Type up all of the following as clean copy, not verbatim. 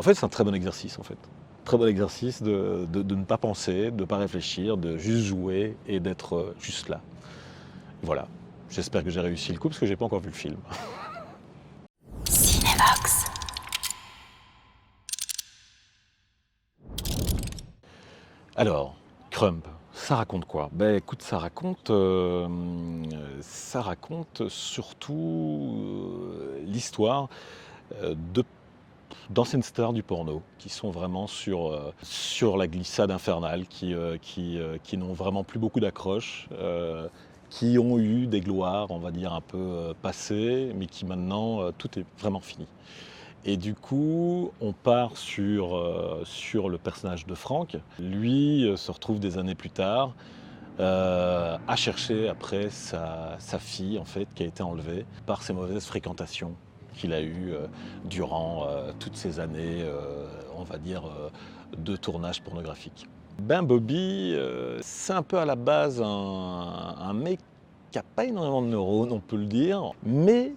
En fait, c'est un très bon exercice, en fait. Très bon exercice de ne pas penser, de ne pas réfléchir, de juste jouer et d'être juste là. Voilà. J'espère que j'ai réussi le coup parce que j'ai pas encore vu le film. Cinévox. Alors, Crumb, ça raconte quoi? Ben écoute, ça raconte surtout l'histoire de d'anciennes stars du porno qui sont vraiment sur la glissade infernale, qui n'ont vraiment plus beaucoup d'accroche, qui ont eu des gloires, on va dire, un peu passées, mais qui maintenant, tout est vraiment fini. Et du coup, on part sur le personnage de Frank. Lui se retrouve des années plus tard à chercher après sa fille, en fait, qui a été enlevée par ses mauvaises fréquentations qu'il a eues durant toutes ces années, on va dire, de tournage pornographique. Ben Bobby, c'est un peu à la base un mec qui n'a pas énormément de neurones, on peut le dire, mais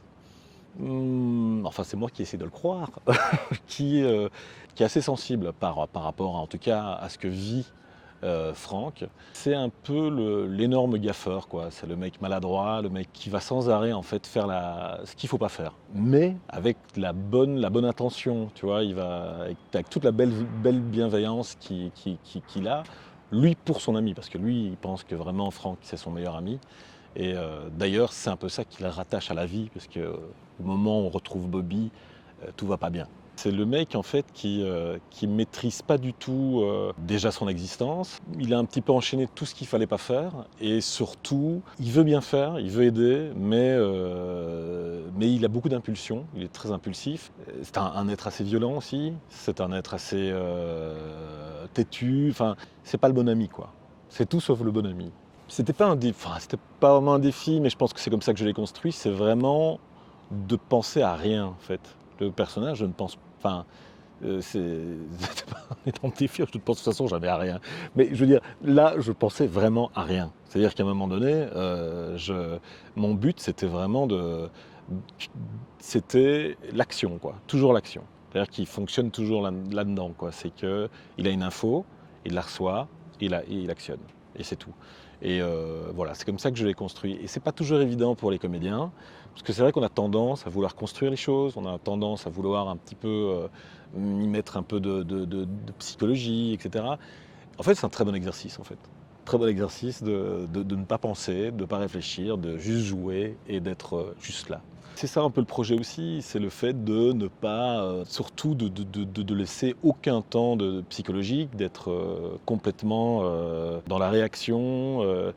enfin, c'est moi qui essaie de le croire, qui est assez sensible par rapport, en tout cas, à ce que vit Franck. C'est un peu l'énorme gaffeur, quoi. C'est le mec maladroit, le mec qui va sans arrêt en fait faire ce qu'il faut pas faire. Mais avec la bonne intention, tu vois, il va avec toute la belle bienveillance qu'il a, lui pour son ami, parce que lui, il pense que vraiment Franck c'est son meilleur ami. Et d'ailleurs, c'est un peu ça qui le rattache à la vie, parce que au moment où on retrouve Bobby, tout va pas bien. C'est le mec en fait qui maîtrise pas du tout déjà son existence. Il a un petit peu enchaîné tout ce qu'il fallait pas faire et surtout, il veut bien faire, il veut aider, mais il a beaucoup d'impulsions. Il est très impulsif. C'est un être assez violent aussi. C'est un être assez têtu. Enfin, c'est pas le bon ami quoi. C'est tout sauf le bon ami. C'était pas c'était pas vraiment un défi, mais je pense que c'est comme ça que je l'ai construit. C'est vraiment de penser à rien en fait. Le personnage, je ne pense, c'était pas un énorme défi. Je ne pense de toute façon jamais à rien. Mais je veux dire, là, je pensais vraiment à rien. C'est-à-dire qu'à un moment donné, mon but, c'était vraiment c'était l'action, quoi. Toujours l'action. C'est-à-dire qu'il fonctionne toujours là-dedans, quoi. C'est que il a une info, il la reçoit, il actionne, et c'est tout. Et voilà, c'est comme ça que je l'ai construit. Et c'est pas toujours évident pour les comédiens, parce que c'est vrai qu'on a tendance à vouloir construire les choses, on a tendance à vouloir un petit peu y mettre un peu de psychologie, etc. En fait, c'est un très bon exercice, en fait. Très bon exercice de ne pas penser, de ne pas réfléchir, de juste jouer et d'être juste là. C'est ça un peu le projet aussi, c'est le fait de ne pas, surtout de laisser aucun temps psychologique, d'être complètement dans la réaction, de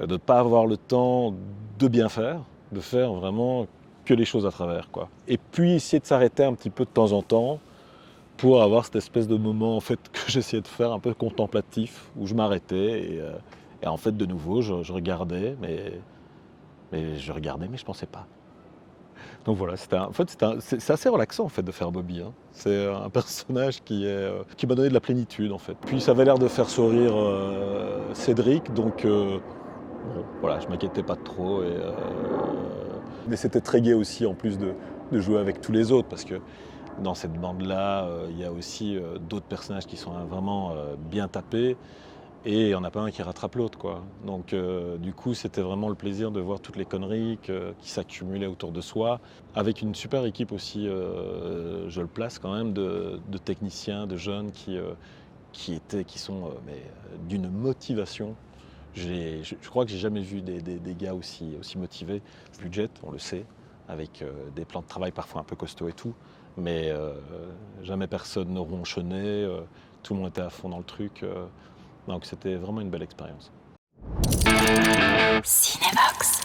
ne pas avoir le temps de bien faire, de faire vraiment que les choses à travers, quoi. Et puis essayer de s'arrêter un petit peu de temps en temps pour avoir cette espèce de moment en fait que j'essayais de faire un peu contemplatif, où je m'arrêtais et en fait de nouveau je regardais, mais je regardais mais je pensais pas. Donc voilà, en fait, c'est assez relaxant en fait de faire Bobby, hein. C'est un personnage qui m'a donné de la plénitude en fait. Puis ça avait l'air de faire sourire Cédric, donc bon, voilà, je m'inquiétais pas trop. Mais c'était très gai aussi en plus de jouer avec tous les autres, parce que dans cette bande-là, il y a aussi d'autres personnages qui sont vraiment bien tapés. Et il n'y en a pas un qui rattrape l'autre, quoi. Donc du coup, c'était vraiment le plaisir de voir toutes les conneries qui s'accumulaient autour de soi, avec une super équipe aussi, je le place quand même, de techniciens, de jeunes qui sont d'une motivation. Je crois que j'ai jamais vu des gars aussi motivés. Budget, on le sait, avec des plans de travail parfois un peu costauds et tout, mais jamais personne ne ronchonnait, tout le monde était à fond dans le truc. Donc c'était vraiment une belle expérience. Cinévox.